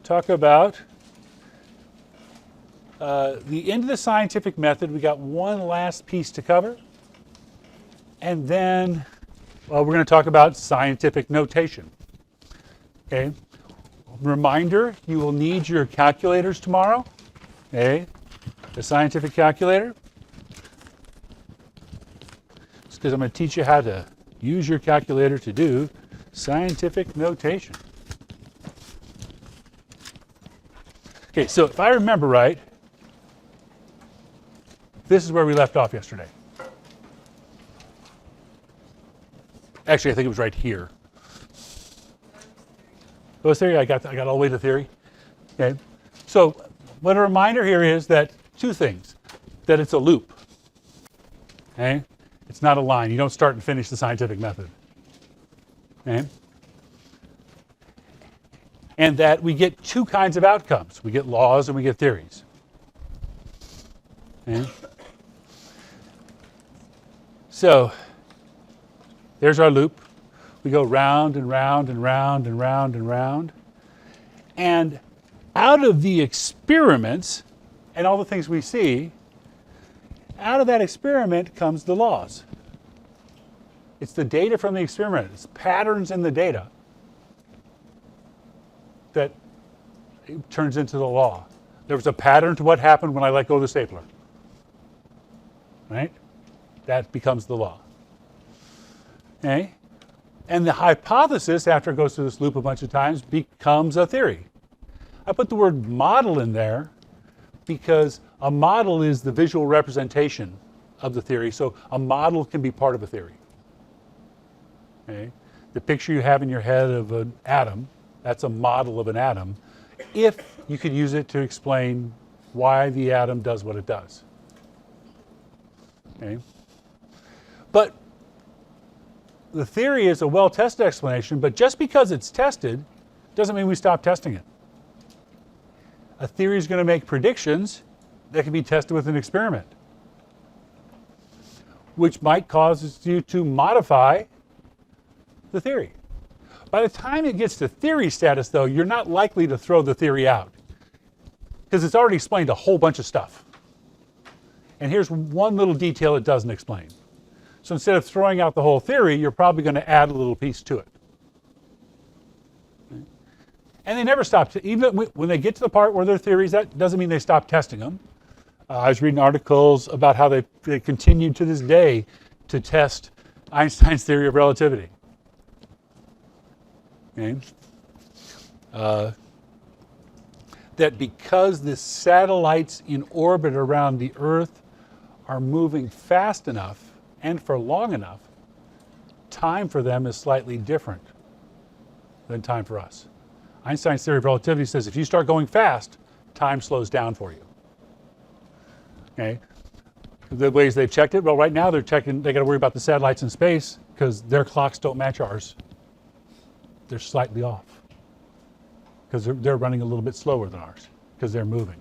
talk about the end of the scientific method. We got one last piece to cover. And then we're going to talk about scientific notation. Okay. Reminder, you will need your calculators tomorrow. Okay. The scientific calculator. It's because I'm going to teach you how to use your calculator to do scientific notation. Okay, so if I remember right, this is where we left off yesterday. Actually, I think it was right here. What was theory? I got all the way to theory. Okay. So what a reminder here is that two things. That it's a loop. Okay? It's not a line. You don't start and finish the scientific method. Okay? And that we get two kinds of outcomes. We get laws and we get theories. Okay? So there's our loop. We go round and round and round and round and round. And out of the experiments and all the things we see, out of that experiment comes the laws. It's the data from the experiment. It's patterns in the data that turns into the law. There was a pattern to what happened when I let go of the stapler. Right? That becomes the law. Okay? And the hypothesis, after it goes through this loop a bunch of times, becomes a theory. I put the word model in there because a model is the visual representation of the theory. So a model can be part of a theory. Okay? The picture you have in your head of an atom, that's a model of an atom, if you could use it to explain why the atom does what it does. Okay? But the theory is a well-tested explanation, but just because it's tested doesn't mean we stop testing it. A theory is going to make predictions that can be tested with an experiment, which might cause you to modify the theory. By the time it gets to theory status, though, you're not likely to throw the theory out because it's already explained a whole bunch of stuff. And here's one little detail it doesn't explain. So instead of throwing out the whole theory, you're probably going to add a little piece to it. Okay? And they never stop. Even when they get to the part where they're theories, that doesn't mean they stop testing them. I was reading articles about how they continued to this day to test Einstein's theory of relativity. Okay? That because the satellites in orbit around the Earth are moving fast enough and for long enough, time for them is slightly different than time for us. Einstein's theory of relativity says if you start going fast, time slows down for you. Okay? The ways they've checked it, well, right now they're checking, they got to worry about the satellites in space because their clocks don't match ours. They're slightly off because they're running a little bit slower than ours because they're moving.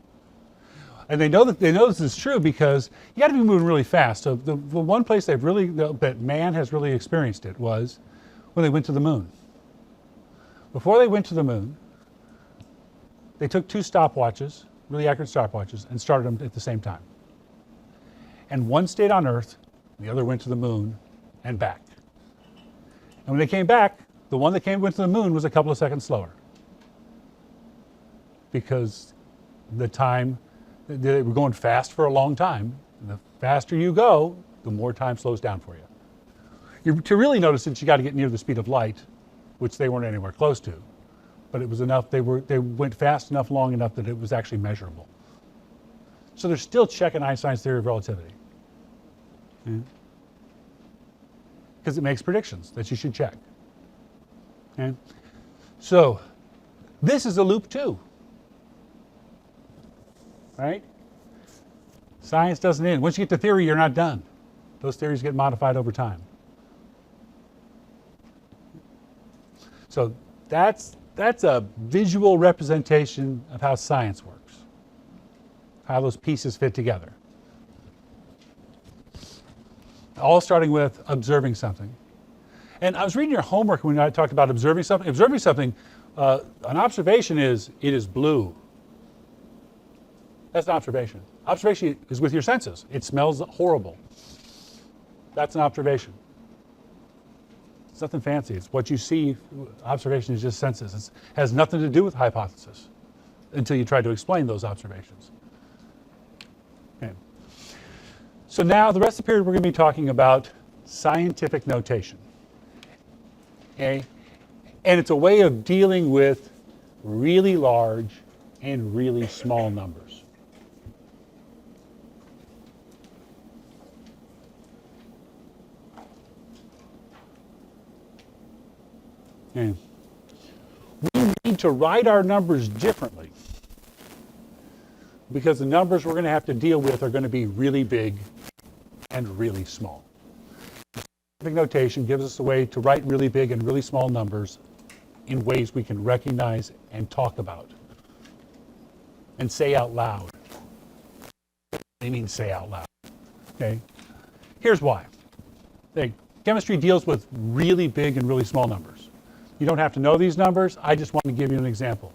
And they know this is true because you got to be moving really fast. So the one place that man has really experienced it was when they went to the moon. Before they went to the moon, they took two stopwatches, really accurate stopwatches, and started them at the same time. And one stayed on Earth, the other went to the moon and back. And when they came back, the one that went to the moon was a couple of seconds slower because the time, they were going fast for a long time. And the faster you go, the more time slows down for you. To really notice it, you got to get near the speed of light, which they weren't anywhere close to. But it was enough, they went fast enough, long enough that it was actually measurable. So they're still checking Einstein's theory of relativity. Because it makes predictions that you should check. Okay? So this is a loop too. Right? Science doesn't end. Once you get to theory, you're not done. Those theories get modified over time. So that's a visual representation of how science works, how those pieces fit together. All starting with observing something. And I was reading your homework when I talked about observing something. Observing something An observation is, it is blue. That's an observation. Observation is with your senses. It smells horrible. That's an observation. It's nothing fancy. It's what you see. Observation is just senses. It has nothing to do with hypothesis until you try to explain those observations. Okay. So now the rest of the period we're going to be talking about scientific notation. Okay? And it's a way of dealing with really large and really small numbers. Okay. We need to write our numbers differently because the numbers we're going to have to deal with are going to be really big and really small. Scientific notation gives us a way to write really big and really small numbers in ways we can recognize and talk about and say out loud. They mean say out loud. Okay? Here's why. Chemistry deals with really big and really small numbers. You don't have to know these numbers. I just want to give you an example.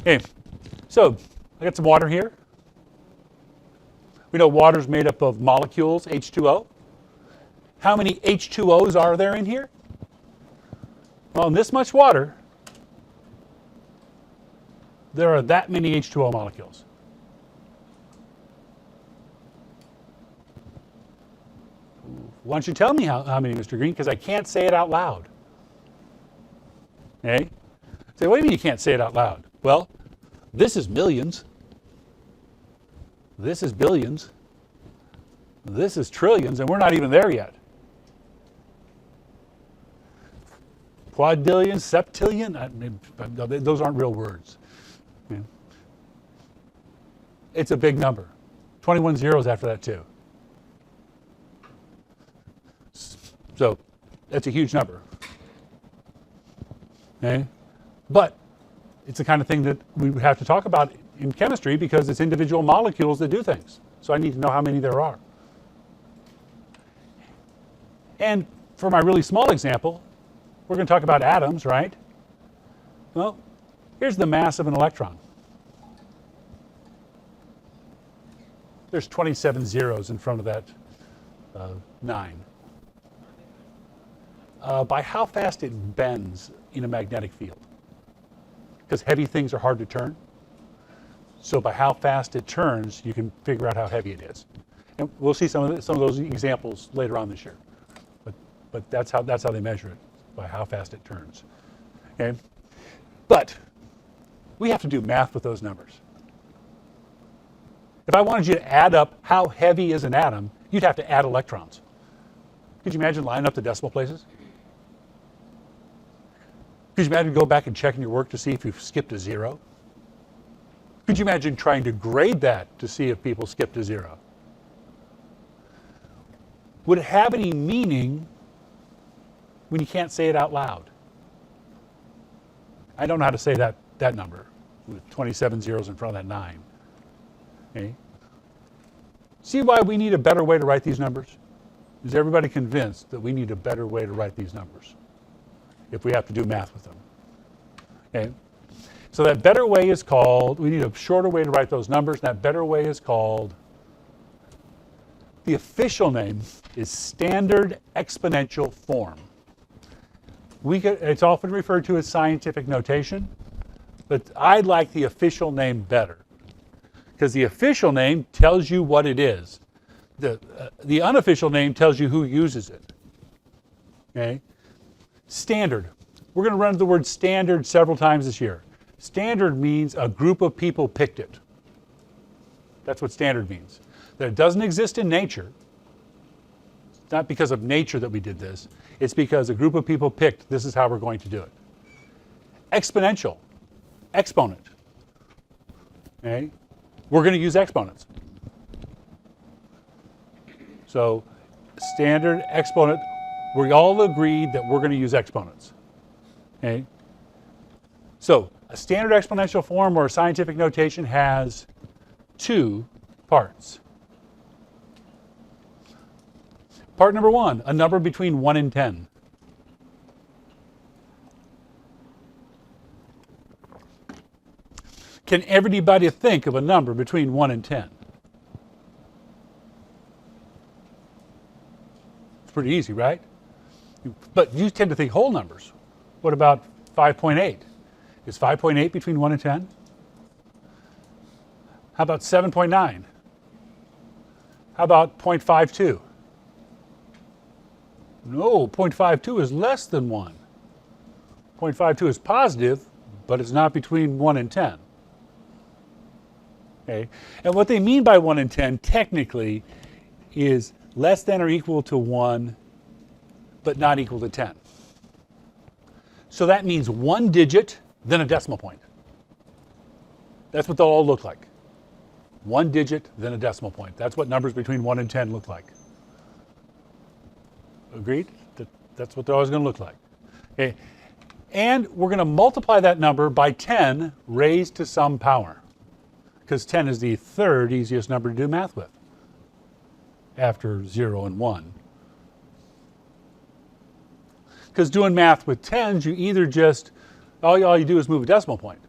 Okay, so I got some water here. We know water is made up of molecules, H2O. How many H2Os are there in here? Well, in this much water, there are that many H2O molecules. Why don't you tell me how many, Mr. Green? Because I can't say it out loud. Okay? Say, what do you mean you can't say it out loud? Well, this is millions. This is billions. This is trillions, and we're not even there yet. Quadrillion, septillion, those aren't real words. Yeah. It's a big number. 21 zeros after that, too. So that's a huge number. Okay? But it's the kind of thing that we have to talk about in chemistry because it's individual molecules that do things. So I need to know how many there are. And for my really small example, we're going to talk about atoms, right? Well, here's the mass of an electron. There's 27 zeros in front of that 9. By how fast it bends in a magnetic field. Because heavy things are hard to turn. So by how fast it turns, you can figure out how heavy it is. And we'll see some of those examples later on this year. But that's how they measure it, by how fast it turns. Okay? But we have to do math with those numbers. If I wanted you to add up how heavy is an atom, you'd have to add electrons. Could you imagine lining up the decimal places? Could you imagine going back and checking your work to see if you've skipped a zero? Could you imagine trying to grade that to see if people skipped a zero? Would it have any meaning when you can't say it out loud? I don't know how to say that number with 27 zeros in front of that 9. Okay? See why we need a better way to write these numbers? Is everybody convinced that we need a better way to write these numbers if we have to do math with them? Okay? So that better way is called, we need a shorter way to write those numbers, and that better way is called, the official name is standard exponential form. It's often referred to as scientific notation, but I like the official name better because the official name tells you what it is. The unofficial name tells you who uses it. Okay? Standard. We're going to run the word standard several times this year. Standard means a group of people picked it. That's what standard means. That it doesn't exist in nature. It's not because of nature that we did this. It's because a group of people picked this is how we're going to do it. Exponential. Exponent. Okay? We're going to use exponents. So standard exponent, we all agreed that we're going to use exponents. Okay? So a standard exponential form or a scientific notation has 2 parts. Part number 1, a number between 1 and 10. Can everybody think of a number between 1 and 10? It's pretty easy, right? But you tend to think whole numbers. What about 5.8? Is 5.8 between 1 and 10? How about 7.9? How about 0.52? No, 0.52 is less than 1. 0.52 is positive, but it's not between 1 and 10. Okay? And what they mean by 1 and 10 technically is less than or equal to 1, but not equal to 10. So that means one digit, then a decimal point. That's what they'll all look like. One digit, then a decimal point. That's what numbers between 1 and 10 look like. Agreed? That's what they're always going to look like. Okay. And we're going to multiply that number by 10 raised to some power, because 10 is the third easiest number to do math with, after 0 and 1. Because doing math with tens, you either just, all you do is move a decimal point.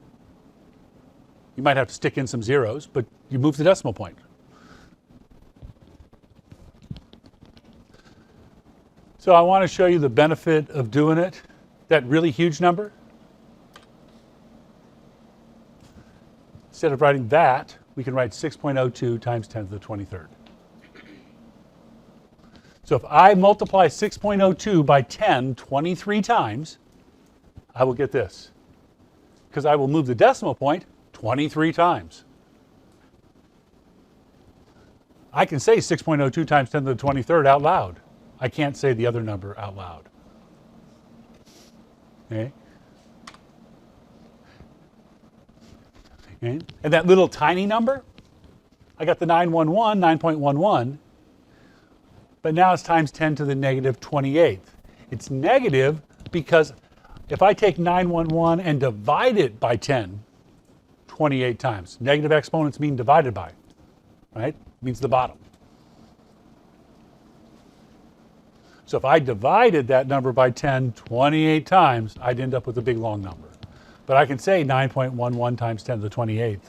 You might have to stick in some zeros, but you move the decimal point. So I want to show you the benefit of doing it, that really huge number. Instead of writing that, we can write 6.02 times 10 to the 23rd. So if I multiply 6.02 by 10 23 times, I will get this, because I will move the decimal point 23 times. I can say 6.02 times 10 to the 23rd out loud. I can't say the other number out loud. Okay? Okay? And that little tiny number, I got the 911, 9.11, but now it's times 10 to the negative 28th. It's negative because if I take 911 and divide it by 10, 28 times. Negative exponents mean divided by, right? Means the bottom. So if I divided that number by 10 28 times, I'd end up with a big long number. But I can say 9.11 times 10 to the 28th.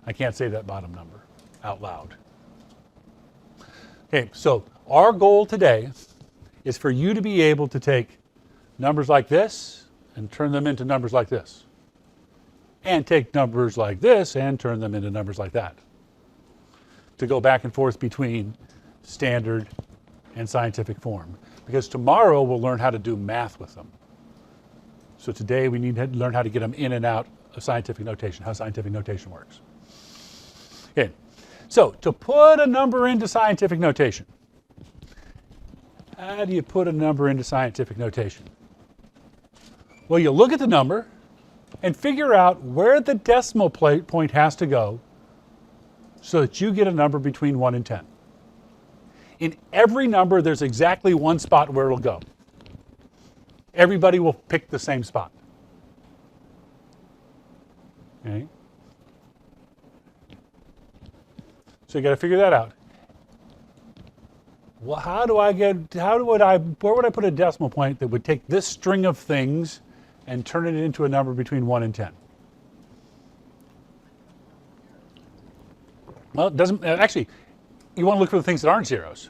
I can't say that bottom number out loud. Okay, so our goal today is for you to be able to take numbers like this and turn them into numbers like this. And take numbers like this and turn them into numbers like that. To go back and forth between standard and scientific form. Because tomorrow we'll learn how to do math with them. So today we need to learn how to get them in and out of scientific notation, how scientific notation works. Okay, so to put a number into scientific notation, how do you put a number into scientific notation? Well, you look at the number and figure out where the decimal point has to go so that you get a number between 1 and 10. In every number, there's exactly one spot where it'll go. Everybody will pick the same spot. Okay? So you got to figure that out. Well, where would I put a decimal point that would take this string of things and turn it into a number between 1 and 10? Well, it doesn't, actually, you want to look for the things that aren't zeros.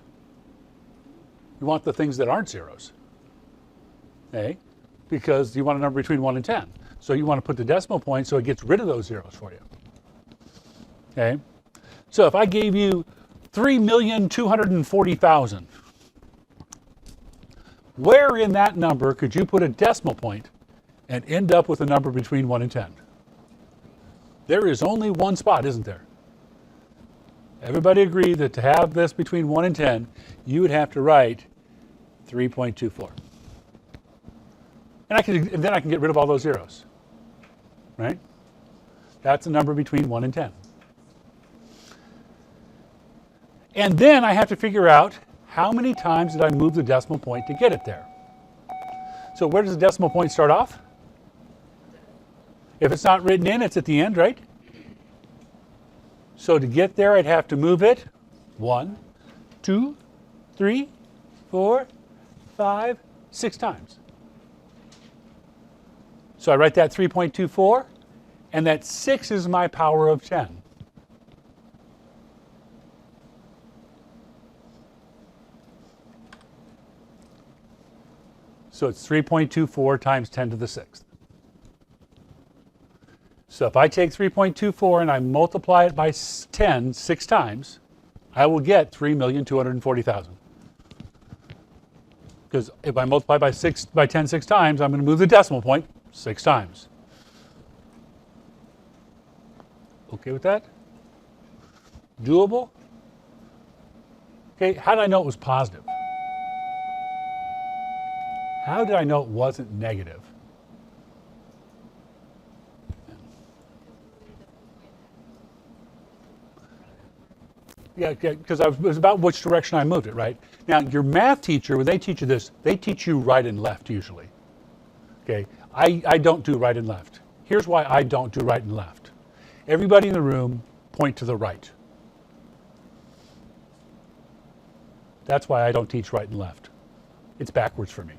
You want the things that aren't zeros. Okay? Because you want a number between 1 and 10. So you want to put the decimal point so it gets rid of those zeros for you. Okay? So if I gave you 3,240,000, where in that number could you put a decimal point and end up with a number between 1 and 10? There is only one spot, isn't there? Everybody agree that to have this between 1 and 10, you would have to write 3.24. And then I can get rid of all those zeros, right? That's a number between 1 and 10. And then I have to figure out how many times did I move the decimal point to get it there. So where does the decimal point start off? If it's not written in, it's at the end, right? So to get there, I'd have to move it 1, 2, 3, 4, 5, 6 times. So I write that 3.24, and that 6 is my power of 10. So it's 3.24 times 10 to the 6th. So if I take 3.24 and I multiply it by 10 6 times, I will get 3,240,000. Because if I multiply by 10 6 times, I'm going to move the decimal point 6 times. Okay with that? Doable? Okay, how did I know it was positive? How did I know it wasn't negative? Yeah, because it was about which direction I moved it, right? Now, your math teacher, when they teach you this, they teach you right and left usually. Okay, I don't do right and left. Here's why I don't do right and left. Everybody in the room point to the right. That's why I don't teach right and left. It's backwards for me.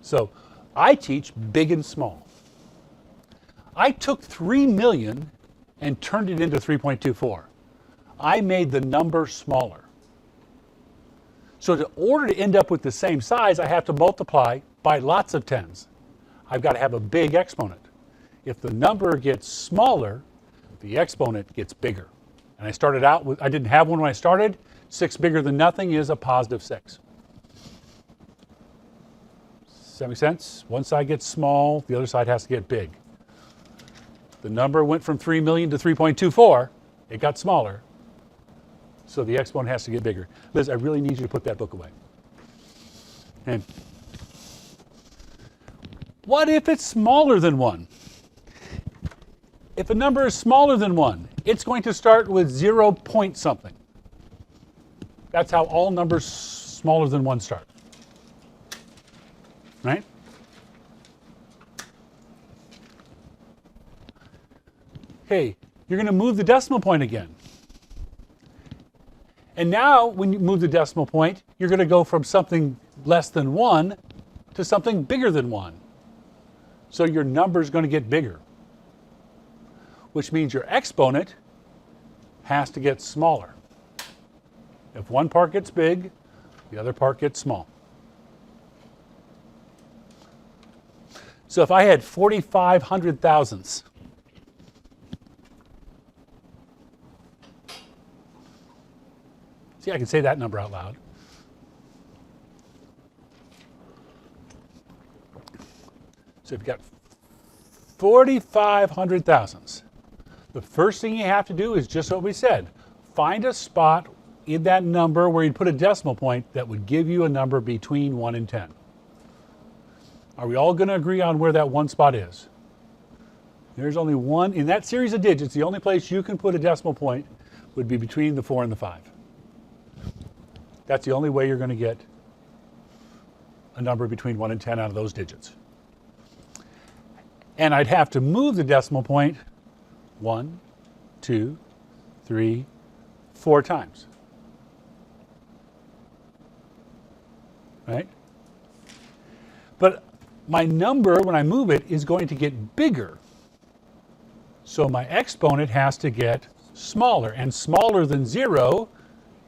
So I teach big and small. I took 3 million and turned it into 3.24. I made the number smaller. So in order to end up with the same size, I have to multiply by lots of tens. I've got to have a big exponent. If the number gets smaller, the exponent gets bigger. And I started out with, I didn't have one when I started. 6 bigger than nothing is a positive 6. Does that make sense? One side gets small, the other side has to get big. The number went from 3 million to 3.24. It got smaller. So the exponent has to get bigger. Liz, I really need you to put that book away. And what if it's smaller than 1? If a number is smaller than 1, it's going to start with 0 point something. That's how all numbers smaller than 1 start. Right? Okay, you're going to move the decimal point again. And now, when you move the decimal point, you're going to go from something less than 1 to something bigger than 1. So your number is going to get bigger, which means your exponent has to get smaller. If one part gets big, the other part gets small. So if I had 4,500 thousandths, see, I can say that number out loud. So if you've got 4,500 thousandths, the first thing you have to do is just what we said. Find a spot in that number where you'd put a decimal point that would give you a number between 1 and 10. Are we all going to agree on where that one spot is? There's only one. In that series of digits, the only place you can put a decimal point would be between the 4 and the 5. That's the only way you're going to get a number between 1 and 10 out of those digits. And I'd have to move the decimal point 1, 2, 3, 4 times. Right? But my number, when I move it, is going to get bigger. So my exponent has to get smaller. And smaller than 0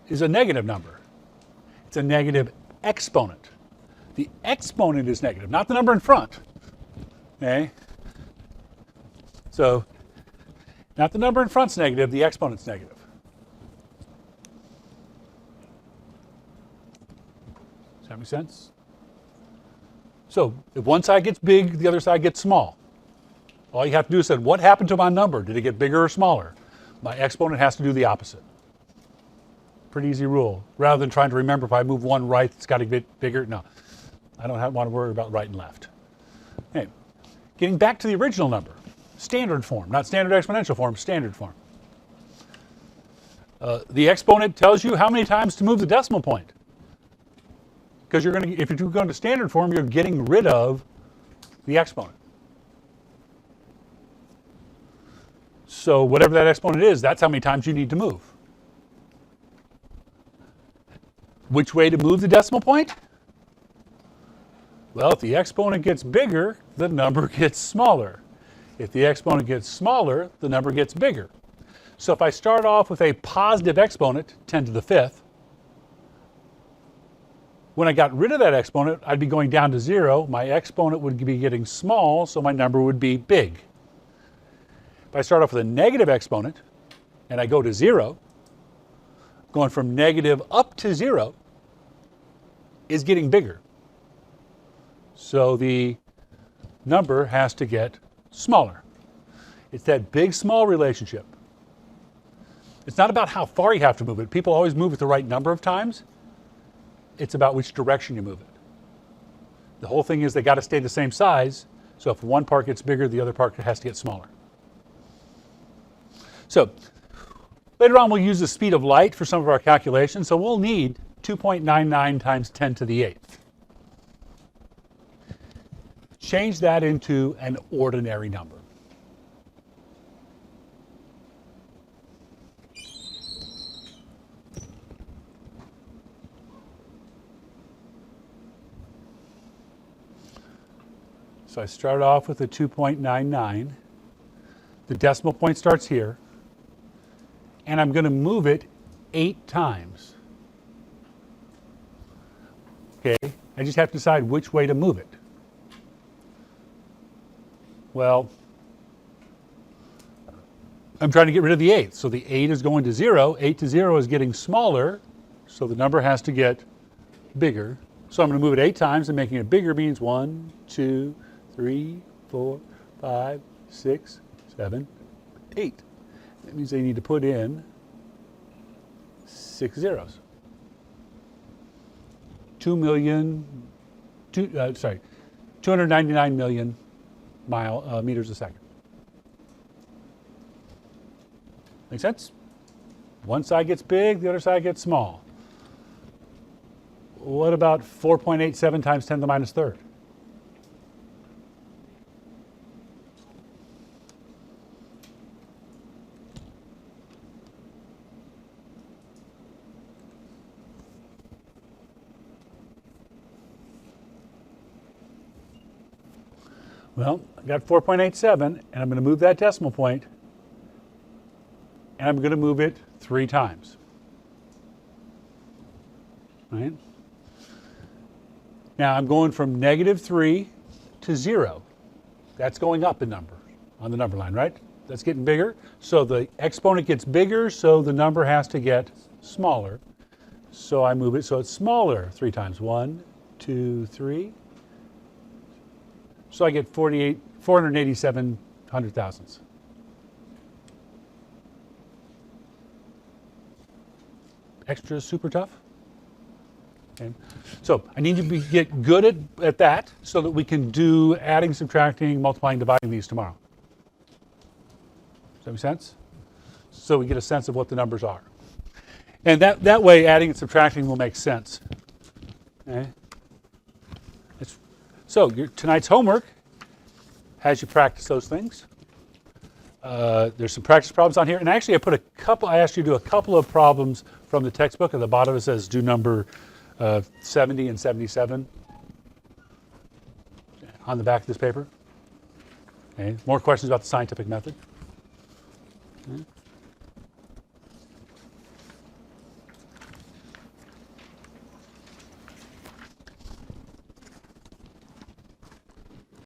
is a negative number. It's a negative exponent. The exponent is negative, not the number in front. Okay? So, not the number in front's negative, the exponent's negative. Does that make sense? So, if one side gets big, the other side gets small. All you have to do is say, what happened to my number? Did it get bigger or smaller? My exponent has to do the opposite. Pretty easy rule. Rather than trying to remember if I move one right, it's got to get bigger. No, I don't want to worry about right and left. Okay. Getting back to the original number. Standard form, not standard exponential form, standard form. The exponent tells you how many times to move the decimal point. Because if you're going to standard form, you're getting rid of the exponent. So whatever that exponent is, that's how many times you need to move. Which way to move the decimal point? Well, if the exponent gets bigger, the number gets smaller. If the exponent gets smaller, the number gets bigger. So if I start off with a positive exponent, 10 to the fifth, when I got rid of that exponent, I'd be going down to 0. My exponent would be getting small, so my number would be big. If I start off with a negative exponent and I go to 0, going from negative up to 0 is getting bigger. So the number has to get smaller. It's that big-small relationship. It's not about how far you have to move it. People always move it the right number of times. It's about which direction you move it. The whole thing is they got to stay the same size, so if one part gets bigger, the other part has to get smaller. So later on, we'll use the speed of light for some of our calculations, so we'll need 2.99 times 10 to the 8th. Change that into an ordinary number. So I start off with a 2.99. The decimal point starts here. And I'm going to move it 8 times. Okay, I just have to decide which way to move it. Well, I'm trying to get rid of the 8. So the 8 is going to 0. 8 to 0 is getting smaller, so the number has to get bigger. So I'm going to move it 8 times, and making it bigger means 1, 2, 3, 4, 5, 6, 7, 8. That means they need to put in 6 zeros. 299 million meters a second. Make sense? One side gets big, the other side gets small. What about 4.87 times 10 to the minus third? Well, I got 4.87, and I'm going to move that decimal point, and I'm going to move it 3 times. Right? Now I'm going from negative 3 to 0. That's going up in number on the number line, right? That's getting bigger. So the exponent gets bigger, so the number has to get smaller. So I move it so it's smaller 3 times. 1, 2, 3. So I get 487 hundred thousandths. Extra super tough. Okay. So I need to get good at that so that we can do adding, subtracting, multiplying, dividing these tomorrow. Does that make sense? So we get a sense of what the numbers are. And that way adding and subtracting will make sense. Okay? So tonight's homework has you practice those things. There's some practice problems on here, and actually I asked you to do a couple of problems from the textbook. At the bottom it says do number 70 and 77 on the back of this paper. Okay. More questions about the scientific method. Okay.